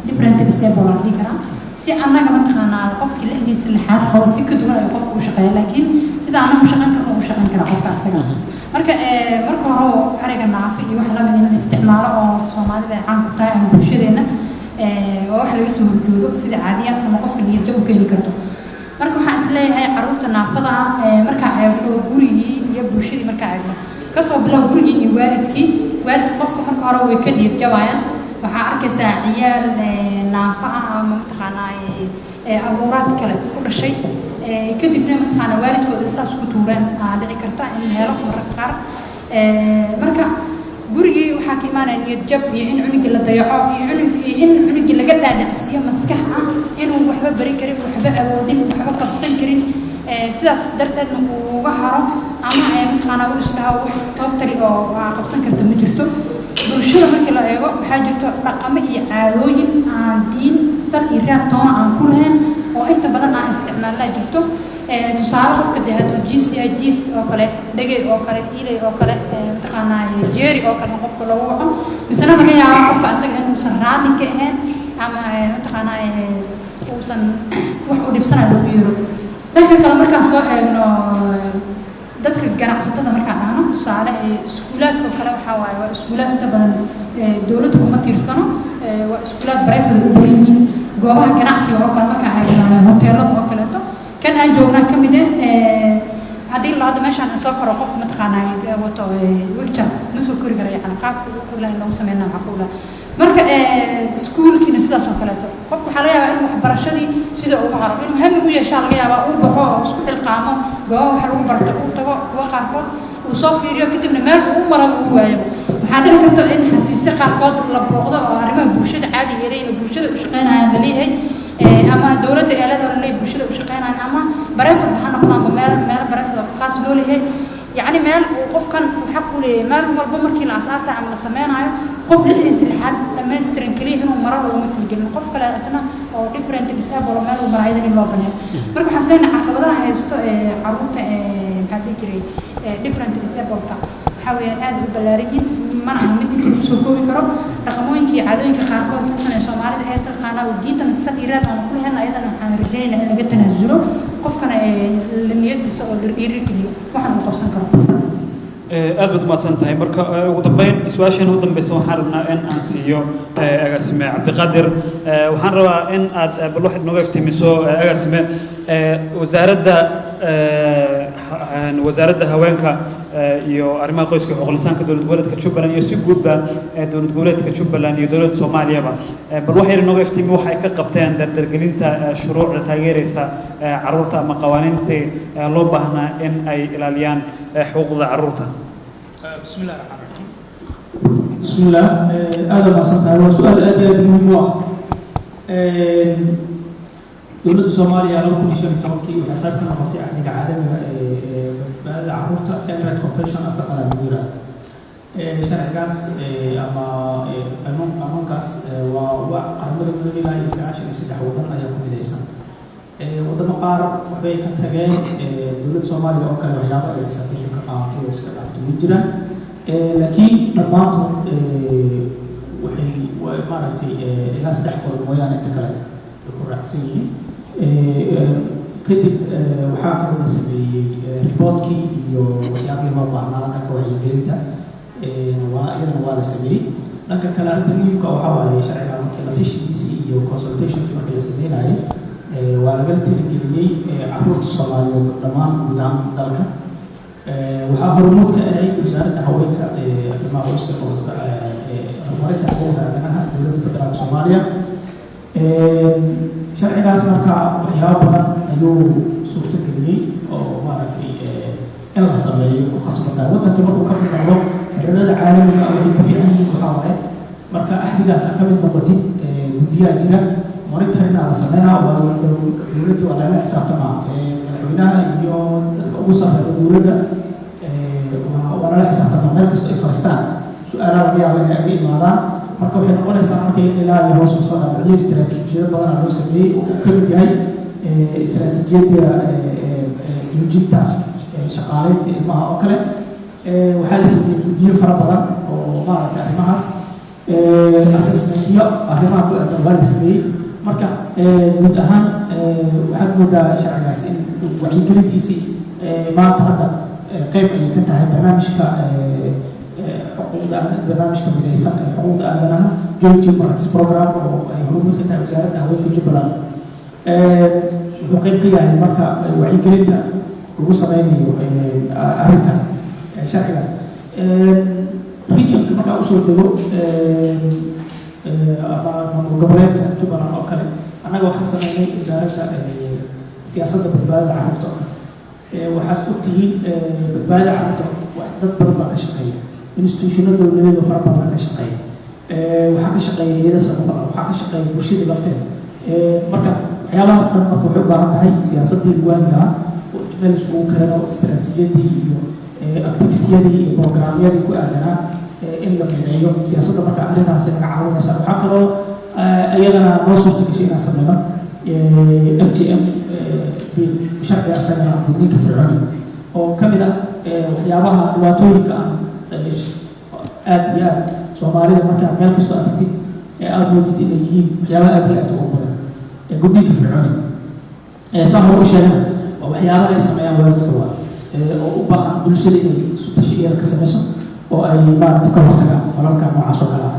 different disable la dhihi karaa si annaga mataqaanaa qofkii lixdiisa lixaad qabo si ka duwan ayuu qofku u shaqeeya laakiin sida anagu shaqan karno u shaqan karaa qofka asaga marka hore ereyga naafo iyo wax lamid in isticmaalo oo soomaalida ay caan ku tahay ama bulshadeena oo wax laga soo horjoodo sida caadiyan ama qofka niyadda u keeni karto marka waxaan isleeyahay carruurta naafada ah markaa eegno gurigii iyo bulshadii markaa eegno kasoo bilow gurigii iyo waalidka qofka marka hore way ka niyad jabayaan waxaa arkaysaa ciyaal naafo ah ama mataqaanaa abuuraad kale ku dhashay kadibna mataqaanaa waalidkooda saas ku tuuraan dhici karta in helo mararka qaar marka gurigii waxaa ka imaanaya niyad jab iyo in cunugii la dayaco iyo in cunugii laga dhaadhacsiiyo maskax ah inuu waxba bari karin waxba awoodin waxba qabsan karin sidaas darteedna uu uga haro ama mataqaanaa uu isdhaho wax toobtali oo qabsan karta ma jirto bulshada markii la eego waxaa jirto dhaqamo iyo caadooyin aan diin sal iyo raad toona aan ku lahayn oo inta badan aan isticmaalnaa jirto tusaale qofka dee hadduu jiis yahay jiis oo kale dhegey oo kale ilay oo kale mataqaanaa jeeri oo kale qofka loogu waco misena laga yaaba qofka asaga inuusan raadin ka ahayn ama mataqaanaa uusan wax u dhibsanayo loogu yeero dhanka kale markaan soo eegno dadka ganacsatada markaan dhahno tusaale iskuulaadka oo kale waxaa waaye waa iskuulaad inta badan dowladda kuma tiirsano waa iskuulaad bareefada u badan yihiin goobaha ganacsiga oo kale markaan eegno hoteelada oo kaleeto kan aan joognaa ka mid haddii la hadda meeshaan aan soo koro qof mataqaanaa wato wigjar ma soo kori kara yani qaabka ugu korilaha in lagu sameynaa macquula marka iskuulkiina sidaas oo kaleeto qofku waxaa laga yaabaa in waxbarashadii sida ugu haro inuu hami u yeeshaa laga yaabaa uu baxo oo isku xilqaamo gooba wax lagu barto uu tago kuwa qaarkood uu soo fiiriyo kadibna meel uu maraba uu waayo waxaa dhici karta in xafiisyo qaarkood la booqdo oo arrimaha bulshada caadi yeelay oo bulshada u shaqeynayaan la leeyahay ama dowladda eelada la leeyahay bulshada u shaqeynayaan ama bareefad ha noqdaanba meel bareefad qaas loo leeyahay يعني مال وقفكن حق له مال والبا مركي الأساس عم سمينايو قف لحديث الحد لما يسترن كليه إنه مرة ولا مثل جنة قف كلا أسنا أو different الحساب ولا مال وبرايدر اللي بابنه مركب حسنا عقبضنا هيستو عروضة هذا يجري different الحساب ولا حاول هذا بلارين منع من إنتوا سوقوا يكرم رقموين كي عادوين كخارقات من سومالي هي تلقانا وديتا من السفيرات عن كل هنا أيضا عن رجالنا اللي جت نزلوا قف كان النيد سو الرجلي واحد مقبسن كرم aad baad mahadsan tahay marka ugu dambeyn su'aashan ugu dambaysa waxaan rabnaa in aan siiyo agaasime cabdiqaadir waxaan rabaa in aad bal waxaad nooga iftiimiso agaasime wasaaradda haweenka iyo arrimaha qoyska xuquuqul insaanka dowlad goboleedka Jubbaland iyo si guudba dowlad goboleedka Jubbaland iyo dowladda Soomaaliyaba bal waxay nooga iftiimi waxa ay ka qabteen dardargelinta shuruucda taageeraysa carruurta ama qawaaniinta loo baahnaa in ay ilaaliyaan xuquuqda carruurta بسم الله الرحمن الرحيم بسم الله هذا ما صنعه هو سؤال أداء مهم دولة الصومالية لو كل شيء توكي وحتى كنا نعطي عن العالم carruurta Elred Convention afka qalaad guura sharcigaas ama qaanuunkaas waa qaramada midoobay ilaa 93 waddan ayaa ku midaysan wadamo qaar waxbay ka tageen dowladda Soomaaliya oo kale waxyaabo ay safiisho ka qaadatay oo iska dhaafto ma jiraan laakiin dhammaantood waxay maaragtay ilaa 3 qodob mooyaane inta kale ku raacsan yihiin kadib waxaa kaloo la sameeyey reportkii iyo waxyaabihii loo baahnaa dhanka wacyigelinta iyadana waa la sameeyey dhanka kale arrinta muhiimka waxaa waaye sharciga markii la tashigiisii iyo consultationkii markii la sameynayay waa lagala tirigeliyey carruurta Soomaaliyeed dhammaan guud ahaan dalka waxaa hormuud ka ahayd wasaaradda haweenka arrimaha qoyska horumarinta xuquuqda aadanaha dowladda federaalka Soomaaliya sharcigaas marka waxyaabo badan ayuu suurtageliyey oo maaragtay in la sameeyo ku khasbata waddanka markuu ka mid noqdo xiriirada caalamiga ah waxay ku fiican yihiin waxaa waaye marka ahdigaas ka mid noqotid guddiyaa jira monitoring la sameynaa waa dowladda waa laga xisaabtamaa madaxweynaha iyo dadka ugu sarreeya dowladda waa laga xisaabtamaa meel kasta ay fadhistaan su-aalaha laga yaaba inay aga imaadaan marka waxay noqonaysaa marka in ilaa iyo hoos soo dhaadhiciyo istiraatiijiyado badan loo sameeyey oo uu ka mid yahay istiraatiijiyada joojinta shaqaaleynta ilmaha oo kale waxaa la sameeyey guddiyo fara badan oo maaragtay arrimahaas assessmentyo arrimaha ku aadan waa la sameeyey marka guud ahaan waxaad moodaa sharcigaas in wacyigelintiisii maanta hadda qayb ayay ka tahay barnaamijka barnaamijka midaysan ee xuquuqda aadanaha Joint Practice Program oo ay hormuud ka tahay wasaaradda haweenka Jubbaland wuxuu qayb ka yahay marka wacyigelinta lagu sameynayo arrinkaas sharcigaas regionka markaa usoo dego maamul goboleedka Jubbaland oo kale annaga waxaan sameynay wasaaradda siyaasadda badbaadada carruurta oo kale waxaad ogtihiin badbaadada carruurta dad badan baa ka shaqeeya institutionada dowladeeda fara badan ka shaqeeya waxaa ka shaqeeya hay'adaha samafalka waxaa ka shaqeeya bulshada lafteeda marka waxyaabahaas dhan marka waxay u baahan tahay siyaasaddii lagu hagi lahaa meel iskugu keeno istiraatiijiyadii iyo activitiyadii iyo programyadii ku aadanaa in la mideeyo siyaasadda marka arrintaasi naga caawinaysa waxaa kaloo iyadana noo suurtagashay inaan sameyno FGM sharciga asagana gudniinka fircooni oo ka mid ah waxyaabaha dhibaatooyinka ah aad iyo aad Soomaalida markaa meel kastoo aad tagtid aad moodid inay yihiin waxyaabaha aad iyo aad ugu badan gudniinka fircooni saa hore u sheegana waa waxyaabaha ay sameeyaan waalidka waa oo u baahan bulshada inay isu tashiyeeda ka sameyso oo ay maaragtay ka hortagaan falalka noocaas oo kale ah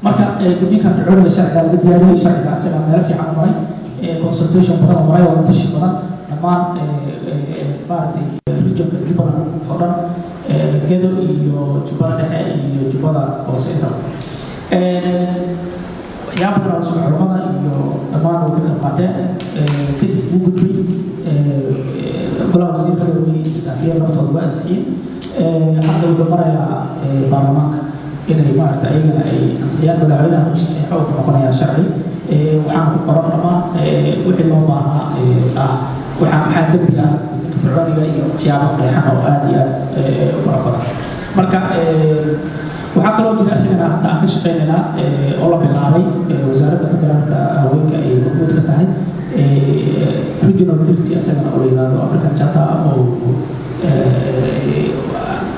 marka gudniinka fircooniga sharciga laga diyaariyey sharciga asaga meelo fiican u maray consultation badan oo maray oo tashi badan dhammaan maaragtay regionka Jubbaland oo dhan gedo iyo Jubbada Dhexe iyo Jubbada hoose inta waxyaabo badan oo soo culimada iyo dhammaan oo ka qayb qaateen kadib uu gudbay golaha wasiirada iyo naftooda waa ansixiyeen hadda wuxuu marayaa baarlamaanka inay maaragtay ayagana ay ansixiyaan madaxweynaha uu saxiixo wuxuu noqonayaa sharci waxaan ku qoran dhammaan wixii loo baahnaa waxaa dembi ah ninka fircooniga iyo waxyaabo qeexan oo aad iyo aad u fara badan marka waxaa kaloo jira isagana hadda aan ka shaqeynaynaa oo la bilaabay wasaaradda federaalka haweenka ay hormuud ka tahay regional authority isagana oo la yidhaahdo African Charter oo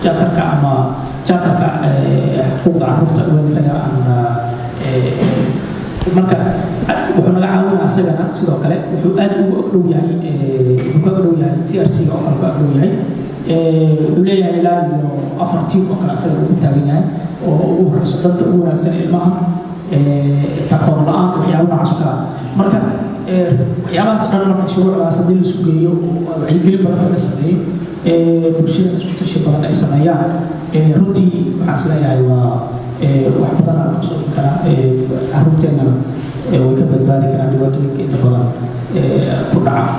charterka ama charterka xuquuqda carruurta welfare marka wuxuu naga caawinaa isagana sidoo kale wuxuu aad ugu dhow yahay CRC oo kale uga dhow yahay wuxuu leeyahay ilaa iyo 4 tiim oo kale isaga ugu taagan yahay oo ugu horeyso danta ugu wanaagsan ilmaha takoor la-aan waxyaabo noocaas oo kale marka waxyaabahaas dhan marka shuruucdaas haddii la isku geeyo wacyigelin badan laga sameeyo bulshada isku tashi badan ay sameeyaan runtii waxaan isleeyahay waa wax badan aan kusoo karaa carruurteennana way ka badbaadi karaan dhibaatooyinka inta badan ku dhaca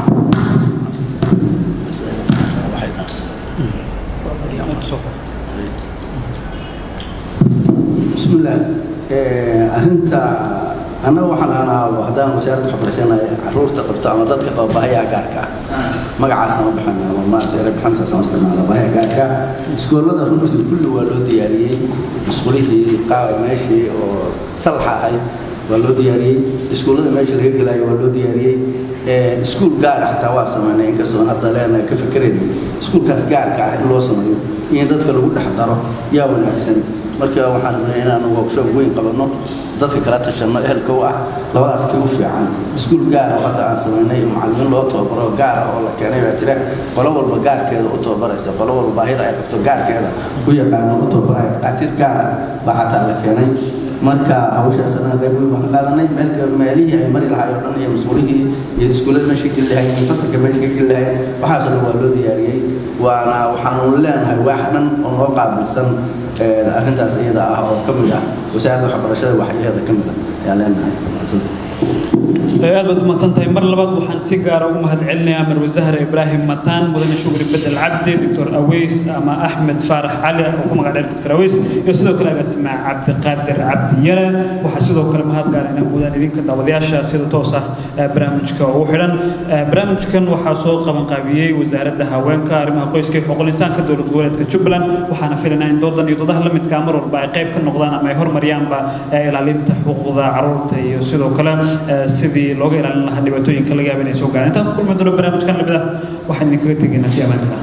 بسم الله أنت أنا وحنا وحدان وزارة حبرشنا عروس تقبط أما ضد قبض هي كاركا ما قعسنا بحنا وما ترى بحنا سنستمع على هي كاركا سكول هذا فهمت كل ولود ياري مسؤوليه قاعد ماشي وصلحة هاي ولود ياري سكول هذا ماشي رجع لا ولود ياري سكول قاعد حتى واصل من إنك سون هذا لنا كفكرين سكول كاس قاعد اللي وصل يعني ضد كل واحد حضره يا ولا أحسن marka waxaan leeyahay inaan workshop weyn qabano dadka kala tashanno ehelka waa labadaas ka u fiican iskuul gaar ah hadda aan sameynay macallin loo tababaro gaar ah oo la keenay baa jira qolo walba gaarkeeda u tababaraysa qolo walba baahida ay qabto gaarkeeda u yaqaan u tababaray qaatir gaar baa xataa la keenay marka hawshaas aan qayb weyn waxaan qaadanay meelihii ay mari lahaayeen dhan iyo mas'uuliyadii iyo iskuulada meesha ka leeyahay fasalka meesha ka leeyahay waxaas waa loo diyaariyay waana waxaan leenahay wax dhan oo loo qaabilsan arrintaas iyada ah oo kamid ah wasaaradda waxbarashada waxyeelada kamid ah yaa leenahay aad baad umahadsantahay mar labaad waxaan si gaara ugu mahadcelinayaa Amar Wasaare Ibraahim Mataan mudane Shukri Bedel Cabdi Dr. Aweys ama Ahmed Faarax Cali oo ku magac dheer Dr. Aweys iyo sidoo kale agaasima Cabdi Qaadir Cabdi Yara waxa sidoo kale mahad gaar inaan guudaan idinka daawadayaasha sida toos ah barnaamijka ugu xiran barnaamijkan waxaa soo qaban qaabiyay wasaaradda haweenka arrimaha qoyska iyo xuquuqul insaanka dowlad goboleedka Jubbaland waxaana filanaa in doodan iyo doodaha la midka mar walba ay qayb ka noqdaan ama ay horumaryaanba ilaalinta xuquuqda carruurta iyo sidoo kale sidii looga ilaalin lahaa dhibaatooyinka laga yaabo inay soo gaaraan intaan ku kulmi doono barnaamijkan lamida waxaan idinkaga tegaynaa fi amaanillah